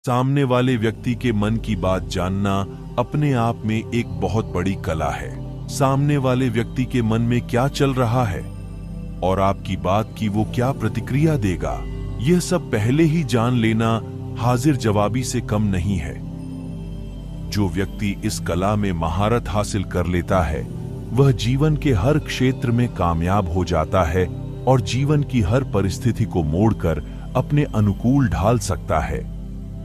सामने वाले व्यक्ति के मन की बात जानना अपने आप में एक बहुत बड़ी कला है। सामने वाले व्यक्ति के मन में क्या चल रहा है और आपकी बात की वो क्या प्रतिक्रिया देगा, यह सब पहले ही जान लेना हाजिर जवाबी से कम नहीं है। जो व्यक्ति इस कला में महारत हासिल कर लेता है वह जीवन के हर क्षेत्र में कामयाब हो जाता है और जीवन की हर परिस्थिति को मोड़कर अपने अनुकूल ढाल सकता है।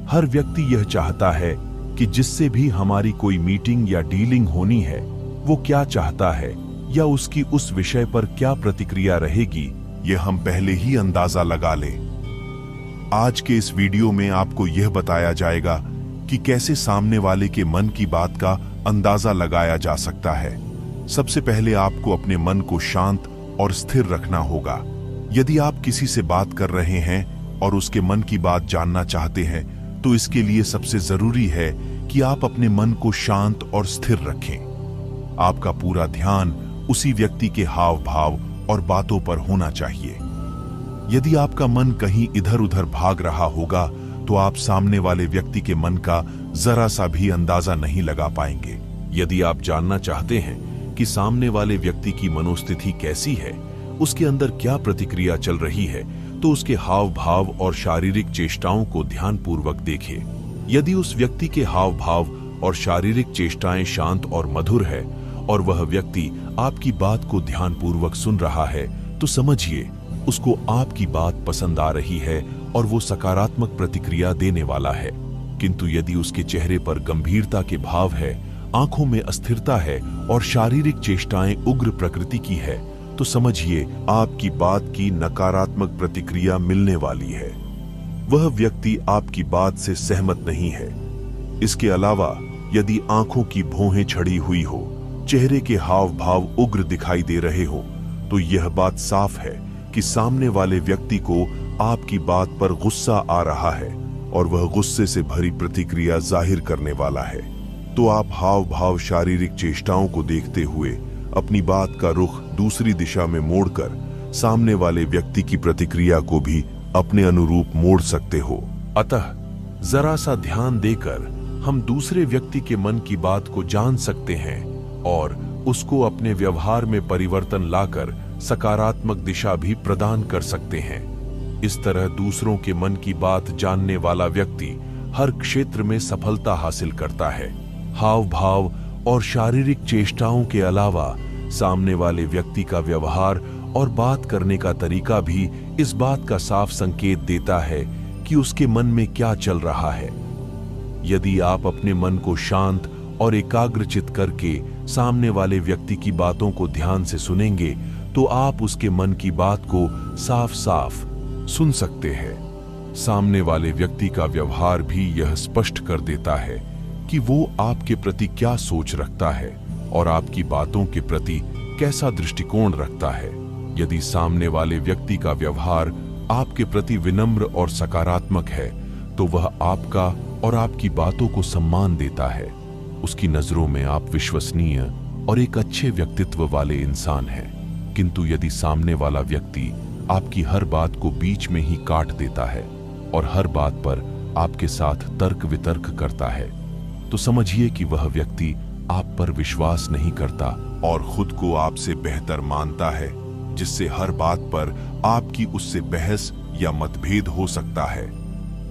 हर व्यक्ति यह चाहता है कि जिससे भी हमारी कोई मीटिंग या डीलिंग होनी है वो क्या चाहता है या उसकी उस विषय पर क्या प्रतिक्रिया रहेगी, यह हम पहले ही अंदाजा लगा लें। आज के इस वीडियो में आपको यह बताया जाएगा कि कैसे सामने वाले के मन की बात का अंदाजा लगाया जा सकता है। सबसे पहले आपको अपने मन को शांत और स्थिर रखना होगा। यदि आप किसी से बात कर रहे हैं और उसके मन की बात जानना चाहते हैं तो इसके लिए सबसे जरूरी है कि आप अपने मन को शांत और स्थिर रखें। आपका पूरा ध्यान उसी व्यक्ति के हाव भाव और बातों पर होना चाहिए। यदि आपका मन कहीं इधर उधर भाग रहा होगा तो आप सामने वाले व्यक्ति के मन का जरा सा भी अंदाजा नहीं लगा पाएंगे। यदि आप जानना चाहते हैं कि सामने वाले व्यक्ति की मनोस्थिति कैसी है, उसके अंदर क्या प्रतिक्रिया चल रही है, तो उसके हाव भाव और शारीरिक चेष्टाओं को ध्यानपूर्वक देखें। यदि उस व्यक्ति के हाव भाव और शारीरिक चेष्टाएं शांत और मधुर है और वह व्यक्ति आपकी बात को ध्यानपूर्वक सुन रहा है तो समझिए उसको आपकी बात पसंद आ रही है और वो सकारात्मक प्रतिक्रिया देने वाला है। किंतु यदि उसके चेहरे पर गंभीरता के भाव है, आंखों में अस्थिरता है और शारीरिक चेष्टाएं उग्र प्रकृति की है तो समझिए आपकी बात की नकारात्मक प्रतिक्रिया मिलने वाली है। वह व्यक्ति आपकी बात से सहमत नहीं है। इसके अलावा यदि आंखों की भौहें छड़ी हुई हो, चेहरे के हाव भाव उग्र दिखाई दे रहे हो तो यह बात साफ है कि सामने वाले व्यक्ति को आपकी बात पर गुस्सा आ रहा है और वह गुस्से से भरी प्रतिक्रिया जाहिर करने वाला है। तो आप हाव भाव शारीरिक चेष्टाओं को देखते हुए अपनी बात का रुख दूसरी दिशा में मोड़कर सामने वाले व्यक्ति की प्रतिक्रिया को भी अपने अनुरूप मोड़ सकते हो। अतः जरा सा ध्यान देकर हम दूसरे व्यक्ति के मन की बात को जान सकते हैं और उसको अपने व्यवहार में परिवर्तन लाकर सकारात्मक दिशा भी प्रदान कर सकते हैं। इस तरह दूसरों के मन की बात जानने वाला व्यक्ति हर क्षेत्र में सफलता हासिल करता है। हाव भाव और शारीरिक चेष्टाओं के अलावा सामने वाले व्यक्ति का व्यवहार और बात करने का तरीका भी इस बात का साफ संकेत देता है कि उसके मन में क्या चल रहा है। यदि आप अपने मन को शांत और एकाग्रचित करके सामने वाले व्यक्ति की बातों को ध्यान से सुनेंगे तो आप उसके मन की बात को साफ साफ सुन सकते हैं। सामने वाले व्यक्ति का व्यवहार भी यह स्पष्ट कर देता है कि वो आपके प्रति क्या सोच रखता है और आपकी बातों के प्रति कैसा दृष्टिकोण रखता है। यदि सामने वाले व्यक्ति का व्यवहार आपके प्रति विनम्र और सकारात्मक है तो वह आपका और आपकी बातों को सम्मान देता है। उसकी नजरों में आप विश्वसनीय और एक अच्छे व्यक्तित्व वाले इंसान हैं। किंतु यदि सामने वाला व्यक्ति आपकी हर बात को बीच में ही काट देता है और हर बात पर आपके साथ तर्क वितर्क करता है तो समझिए कि वह व्यक्ति आप पर विश्वास नहीं करता और खुद को आपसे बेहतर मानता है, जिससे हर बात पर आपकी उससे बहस या मतभेद हो सकता है।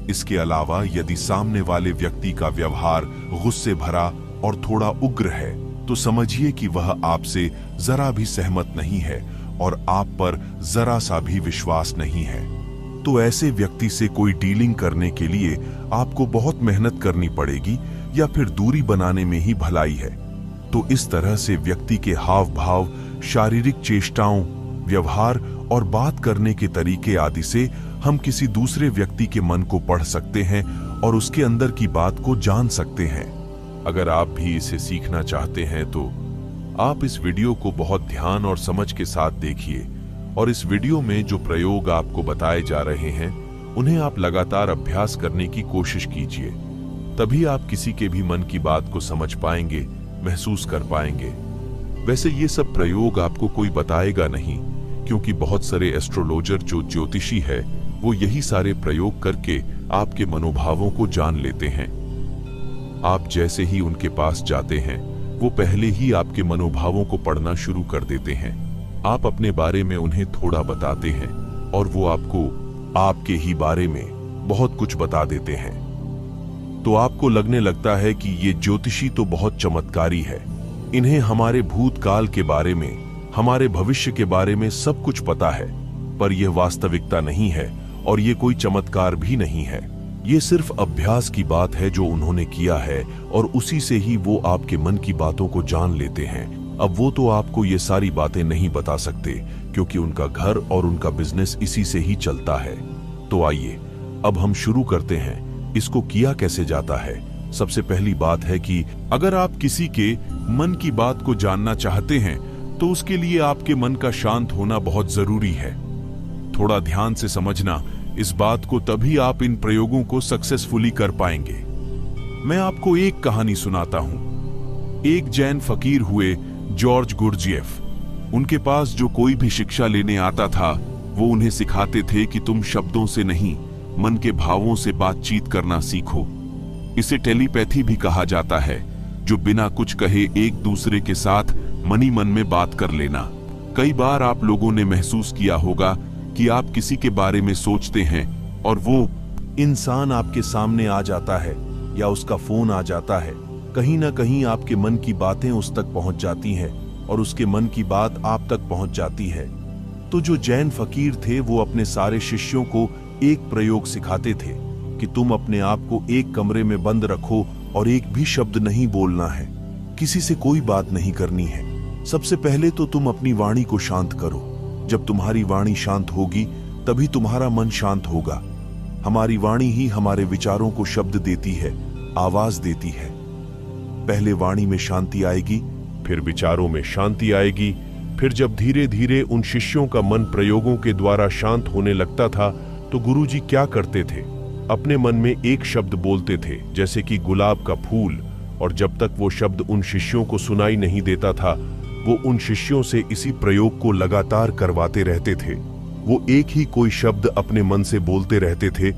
इसके अलावा यदि सामने वाले व्यक्ति का व्यवहार गुस्से भरा और थोड़ा उग्र है तो समझिए कि वह आपसे जरा भी सहमत नहीं है और आप पर जरा सा भी विश्वास नहीं है। तो ऐसे व्यक्ति से कोई डीलिंग करने के लिए आपको बहुत मेहनत करनी पड़ेगी या फिर दूरी बनाने में ही भलाई है। तो इस तरह से व्यक्ति के हाव भाव, शारीरिक चेष्टाओं, व्यवहार और बात करने के तरीके आदि से हम किसी दूसरे व्यक्ति के मन को पढ़ सकते हैं और उसके अंदर की बात को जान सकते हैं। अगर आप भी इसे सीखना चाहते हैं तो आप इस वीडियो को बहुत ध्यान और समझ के साथ देखिए और इस वीडियो में जो प्रयोग आपको बताए जा रहे हैं उन्हें आप लगातार अभ्यास करने की कोशिश कीजिए। तभी आप किसी के भी मन की बात को समझ पाएंगे, महसूस कर पाएंगे। वैसे ये सब प्रयोग आपको कोई बताएगा नहीं, क्योंकि बहुत सारे एस्ट्रोलॉजर जो ज्योतिषी है वो यही सारे प्रयोग करके आपके मनोभावों को जान लेते हैं। आप जैसे ही उनके पास जाते हैं, वो पहले ही आपके मनोभावों को पढ़ना शुरू कर देते हैं। आप अपने बारे में उन्हें थोड़ा बताते हैं और वो आपको आपके ही बारे में बहुत कुछ बता देते हैं। तो आपको लगने लगता है कि ये ज्योतिषी तो बहुत चमत्कारी है, इन्हें हमारे भूतकाल के बारे में, हमारे भविष्य के बारे में सब कुछ पता है। पर यह वास्तविकता नहीं है और ये कोई चमत्कार भी नहीं है। ये सिर्फ अभ्यास की बात है जो उन्होंने किया है और उसी से ही वो आपके मन की बातों को जान लेते हैं। अब वो तो आपको ये सारी बातें नहीं बता सकते क्योंकि उनका घर और उनका बिजनेस इसी से ही चलता है। तो आइए अब हम शुरू करते हैं। इसको किया कैसे जाता है? सबसे पहली बात है कि अगर आप किसी के मन की बात को जानना चाहते हैं तो उसके लिए आपके मन का शांत होना बहुत जरूरी है। थोड़ा ध्यान से समझना इस बात को, तभी आप इन प्रयोगों को सक्सेसफुली कर पाएंगे। मैं आपको एक कहानी सुनाता हूं। एक जैन फकीर हुए जॉर्ज गुरजिएफ। उनके पास जो कोई भी शिक्षा लेने आता था वो उन्हें सिखाते थे कि तुम शब्दों से नहीं, मन के भावों से बातचीत करना सीखो। इसे टेलीपैथी भी कहा जाता है, जो बिना कुछ कहे एक दूसरे के साथ मन ही मन में बात कर लेना। कई बार आप लोगों ने महसूस किया होगा कि आप किसी के बारे में सोचते हैं और वो इंसान आपके सामने आ जाता है या उसका फोन आ जाता है। कहीं ना कहीं आपके मन की बातें उस तक पहुंच जाती हैं और उसके मन की बात आप तक पहुंच जाती है। तो जो जैन फकीर थे वो अपने सारे शिष्यों को एक प्रयोग सिखाते थे कि तुम अपने आप को एक कमरे में बंद रखो और एक भी शब्द नहीं बोलना है, किसी से कोई बात नहीं करनी है। सबसे पहले तो तुम अपनी वाणी को शांत करो। जब तुम्हारी वाणी शांत होगी तभी तुम्हारा मन शांत होगा। हमारी वाणी ही हमारे विचारों को शब्द देती है, आवाज देती है। पहले वाणी में शांति आएगी, फिर विचारों में शांति आएगी। फिर जब धीरे धीरे उन शिष्यों का मन प्रयोगों के द्वारा शांत होने लगता था तो गुरुजी क्या करते थे? अपने मन में एक शब्द बोलते थे, जैसे कि गुलाब का फूल, और जब तक वो शब्द उन शिष्यों को सुनाई नहीं देता था वो उन शिष्यों से इसी प्रयोग को लगातार करवाते रहते थे। वो एक ही कोई शब्द अपने मन से बोलते रहते थे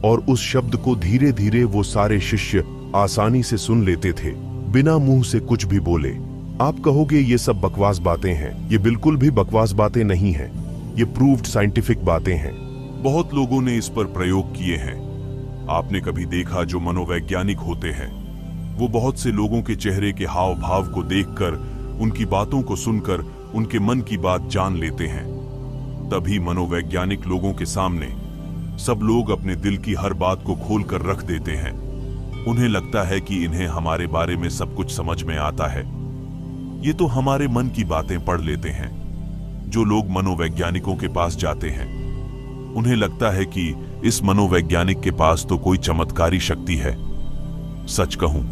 और उस शब्द को धीरे धीरे वो सारे शिष्य आसानी से सुन लेते थे, बिना मुंह से कुछ भी बोले। आप कहोगे ये सब बकवास बातें हैं। ये बिल्कुल भी बकवास बातें नहीं हैं, ये प्रूव्ड साइंटिफिक बातें हैं। बहुत लोगों ने इस पर प्रयोग किए हैं। आपने कभी देखा जो मनोवैज्ञानिक होते हैं वो बहुत से लोगों के चेहरे के हाव भाव को देखकर, उनकी बातों को सुनकर उनके मन की बात जान लेते हैं। तभी मनोवैज्ञानिक लोगों के सामने सब लोग अपने दिल की हर बात को खोलकर रख देते हैं। उन्हें लगता है कि इन्हें हमारे बारे में सब कुछ समझ में आता है। ये तो हमारे मन की बातें पढ़ लेते हैं। जो लोग मनोवैज्ञानिकों के पास जाते हैं उन्हें लगता है कि इस मनोवैज्ञानिक के पास तो कोई चमत्कारी शक्ति है। सच कहूं,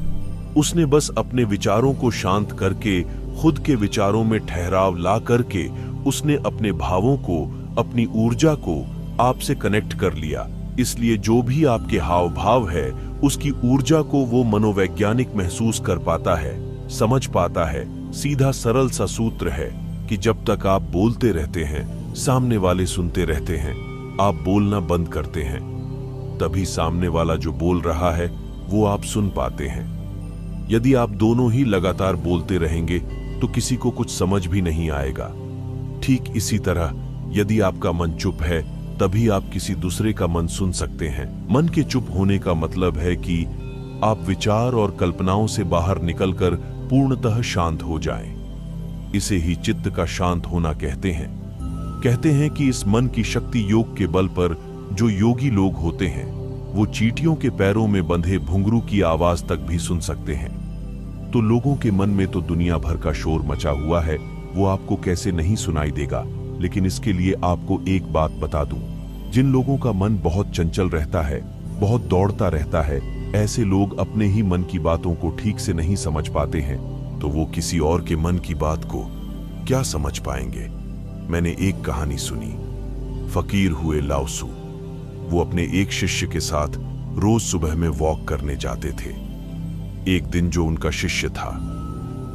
उसने बस अपने विचारों को शांत करके, खुद के विचारों में ठहराव ला करके उसने अपने भावों को, अपनी ऊर्जा को आपसे कनेक्ट कर लिया। इसलिए जो भी आपके हाव भाव है उसकी ऊर्जा को वो मनोवैज्ञानिक महसूस कर पाता है, समझ पाता है। सीधा सरल सा सूत्र है कि जब तक आप बोलते रहते हैं सामने वाले सुनते रहते हैं। आप बोलना बंद करते हैं तभी सामने वाला जो बोल रहा है वो आप सुन पाते हैं। यदि आप दोनों ही लगातार बोलते रहेंगे तो किसी को कुछ समझ भी नहीं आएगा। ठीक इसी तरह यदि आपका मन चुप है तभी आप किसी दूसरे का मन सुन सकते हैं। मन के चुप होने का मतलब है कि आप विचार और कल्पनाओं से बाहर निकलकर पूर्णतः शांत हो जाएं। इसे ही चित्त का शांत होना कहते हैं। कहते हैं कि इस मन की शक्ति योग के बल पर जो योगी लोग होते हैं वो चींटियों के पैरों में बंधे घुंघरू की आवाज तक भी सुन सकते हैं। तो लोगों के मन में तो दुनिया भर का शोर मचा हुआ है, वो आपको कैसे नहीं सुनाई देगा। लेकिन इसके लिए आपको एक बात बता दूं, जिन लोगों का मन बहुत चंचल रहता है, बहुत दौड़ता रहता है, ऐसे लोग अपने ही मन की बातों को ठीक से नहीं समझ पाते हैं, तो वो किसी और के मन की बात को क्या समझ पाएंगे। मैंने एक कहानी सुनी। फकीर हुए लाओसू। वो अपने एक शिष्य के साथ रोज सुबह में वॉक करने जाते थे। एक दिन जो उनका शिष्य था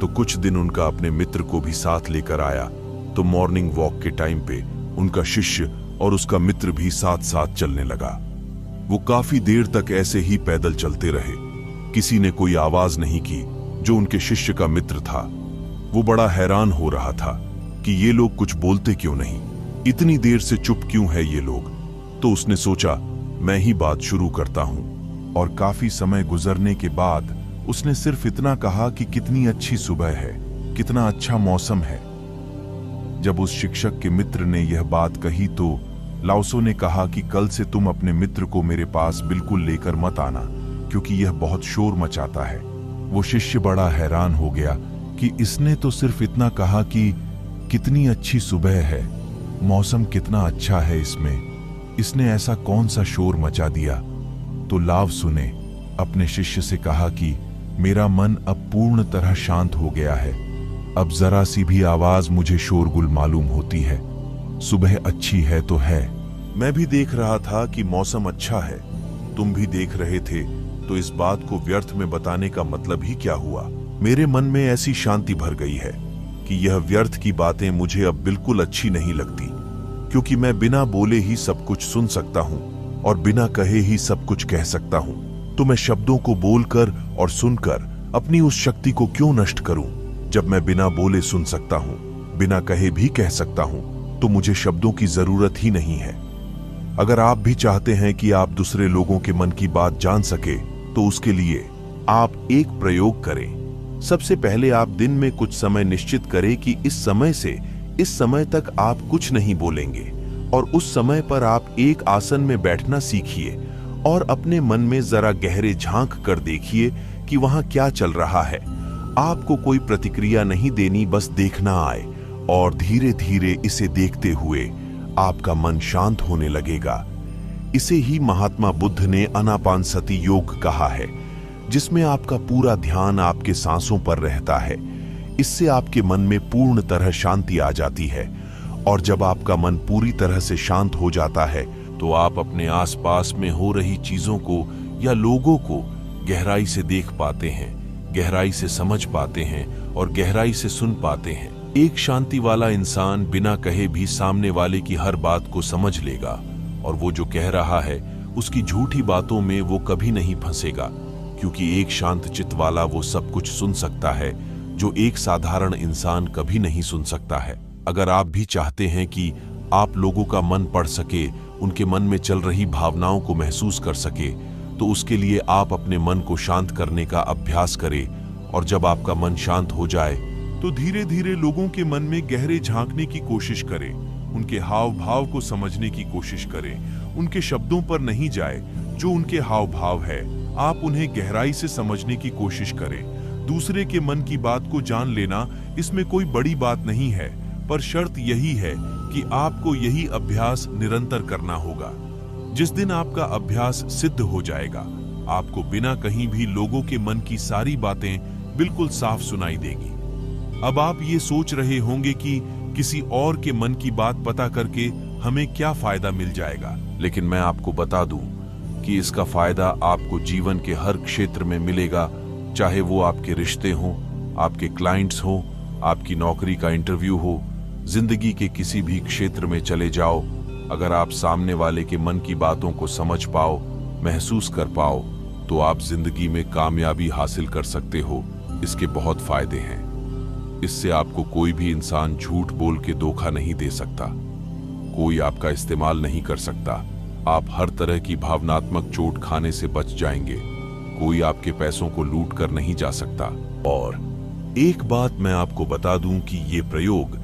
तो कुछ दिन उनका अपने मित्र को भी साथ लेकर आया। तो मॉर्निंग वॉक के टाइम पे उनका शिष्य और उसका मित्र भी साथ साथ चलने लगा। वो काफी देर तक ऐसे ही पैदल चलते रहे। किसी ने कोई आवाज नहीं की। जो उनके शिष्य का मित्र था वो बड़ा हैरान हो रहा था कि ये लोग कुछ बोलते क्यों नहीं, इतनी देर से चुप क्यों है ये लोग। तो उसने सोचा मैं ही बात शुरू करता हूं। और काफी समय गुजरने के बाद उसने सिर्फ इतना कहा कि कितनी अच्छी सुबह है, कितना अच्छा मौसम है। जब उस शिक्षक के मित्र ने यह बात कही तो लाओसो ने कहा कि कल से तुम अपने मित्र को मेरे पास बिल्कुल लेकर मत आना, क्योंकि यह बहुत शोर मचाता है। वो शिष्य बड़ा हैरान हो गया कि इसने तो सिर्फ इतना कहा कि कितनी अच्छी सुबह है, मौसम कितना अच्छा है, इसने ऐसा कौन सा शोर मचा दिया। तो लाओसो ने अपने शिष्य से कहा कि मेरा मन अब पूर्ण तरह शांत हो गया है। अब जरा सी भी आवाज मुझे शोरगुल मालूम होती है। सुबह अच्छी है तो है। मैं भी देख रहा था कि मौसम अच्छा है, तुम भी देख रहे थे, तो इस बात को व्यर्थ में बताने का मतलब ही क्या हुआ। मेरे मन में ऐसी शांति भर गई है कि यह व्यर्थ की बातें मुझे अब बिल्कुल अच्छी नहीं लगती, क्योंकि मैं बिना बोले ही सब कुछ सुन सकता हूं और बिना कहे ही सब कुछ कह सकता हूं। तो मैं शब्दों को बोलकर और सुनकर अपनी उस शक्ति को क्यों नष्ट करूं। जब मैं बिना बोले सुन सकता हूं, बिना कहे भी कह सकता हूं, तो मुझे शब्दों की जरूरत ही नहीं है। अगर आप भी चाहते हैं कि आप दूसरे लोगों के मन की बात जान सके, तो उसके लिए आप एक प्रयोग करें। सबसे पहले आप दिन में कुछ समय निश्चित करें कि इस समय से इस समय तक आप कुछ नहीं बोलेंगे, और उस समय पर आप एक आसन में बैठना सीखिए और अपने मन में जरा गहरे झांक कर देखिए कि वहां क्या चल रहा है। आपको कोई प्रतिक्रिया नहीं देनी, बस देखना आए, और धीरे धीरे इसे देखते हुए आपका मन शांत होने लगेगा। इसे ही महात्मा बुद्ध ने आनापानसति योग कहा है, जिसमें आपका पूरा ध्यान आपके सांसों पर रहता है। इससे आपके मन में पूर्ण तरह शांति आ जाती है, और जब आपका मन पूरी तरह से शांत हो जाता है तो आप अपने आसपास में हो रही चीजों को या लोगों को गहराई से देख पाते हैं, गहराई से समझ पाते हैं और गहराई से सुन पाते हैं। एक शांति वाला इंसान बिना कहे भी सामने वाले की हर बात को समझ लेगा, और वो जो कह रहा है उसकी झूठी बातों में वो कभी नहीं फंसेगा, क्योंकि एक शांत चित्त वाला वो सब कुछ सुन सकता है जो एक साधारण इंसान कभी नहीं सुन सकता है। अगर आप भी चाहते हैं कि आप लोगों का मन पढ़ सके, उनके मन में चल रही भावनाओं को महसूस कर सके, तो उसके लिए आप अपने मन को शांत करने का अभ्यास करें। और जब आपका मन शांत हो जाए तो धीरे धीरे लोगों के मन में गहरे झांकने की कोशिश करें, उनके हाव भाव को समझने की कोशिश करें। उनके शब्दों पर नहीं जाए, जो उनके हाव भाव है आप उन्हें गहराई से समझने की कोशिश करें। दूसरे के मन की बात को जान लेना इसमें कोई बड़ी बात नहीं है, पर शर्त यही है कि आपको यही अभ्यास निरंतर करना होगा। जिस दिन आपका अभ्यास सिद्ध हो जाएगा, आपको बिना कहीं भी लोगों के मन की सारी बातें बिल्कुल साफ सुनाई देगी। अब आप ये सोच रहे होंगे कि किसी और के मन की बात पता करके हमें क्या फायदा मिल जाएगा, लेकिन मैं आपको बता दूं कि इसका फायदा आपको जीवन के हर क्षेत्र में मिलेगा, चाहे वो आपके रिश्ते हों, आपके क्लाइंट्स हों, आपकी नौकरी का इंटरव्यू हो, जिंदगी के किसी भी क्षेत्र में चले जाओ। अगर आप सामने वाले के मन की बातों को समझ पाओ, महसूस कर पाओ, तो आप जिंदगी में कामयाबी हासिल कर सकते हो। इसके बहुत फायदे हैं। इससे आपको कोई भी इंसान झूठ बोल के धोखा नहीं दे सकता, कोई आपका इस्तेमाल नहीं कर सकता, आप हर तरह की भावनात्मक चोट खाने से बच जाएंगे, कोई आपके पैसों को लूट कर नहीं जा सकता। और एक बात मैं आपको बता दूं कि ये प्रयोग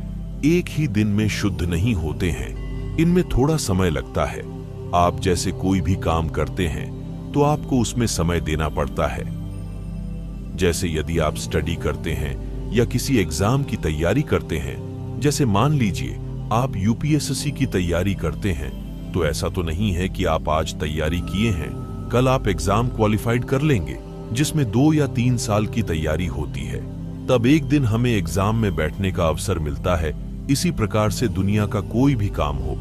एक ही दिन में शुद्ध नहीं होते हैं, इनमें थोड़ा समय लगता है। आप जैसे कोई भी काम करते हैं तो आपको उसमें समय देना पड़ता है। जैसे यदि आप स्टडी करते हैं या किसी एग्जाम की तैयारी करते हैं, जैसे मान लीजिए आप यूपीएससी की तैयारी करते हैं, तो ऐसा तो नहीं है कि आप आज तैयारी किए हैं कल आप एग्जाम क्वालिफाइड कर लेंगे, जिसमें 2 या 3 साल की तैयारी होती है। तब एक दिन हमें एग्जाम में बैठने का अवसर मिलता है। इसी प्रकार से दुनिया का कोई भी काम हो,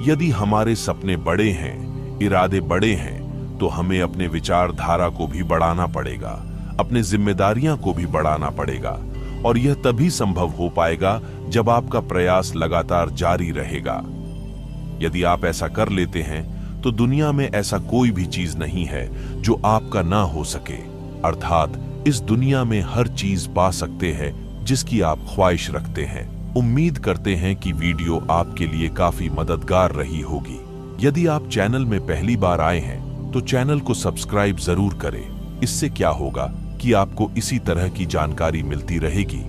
यदि हमारे सपने बड़े हैं, इरादे बड़े हैं, तो हमें अपने विचारधारा को भी बढ़ाना पड़ेगा, अपने जिम्मेदारियां को भी बढ़ाना पड़ेगा, और यह तभी संभव हो पाएगा जब आपका प्रयास लगातार जारी रहेगा। यदि आप ऐसा कर लेते हैं तो दुनिया में ऐसा कोई भी चीज नहीं है जो आपका ना हो सके। अर्थात इस दुनिया में हर चीज पा सकते हैं जिसकी आप ख्वाहिश रखते हैं। उम्मीद करते हैं कि वीडियो आपके लिए काफी मददगार रही होगी। यदि आप चैनल में पहली बार आए हैं तो चैनल को सब्सक्राइब जरूर करें। इससे क्या होगा कि आपको इसी तरह की जानकारी मिलती रहेगी।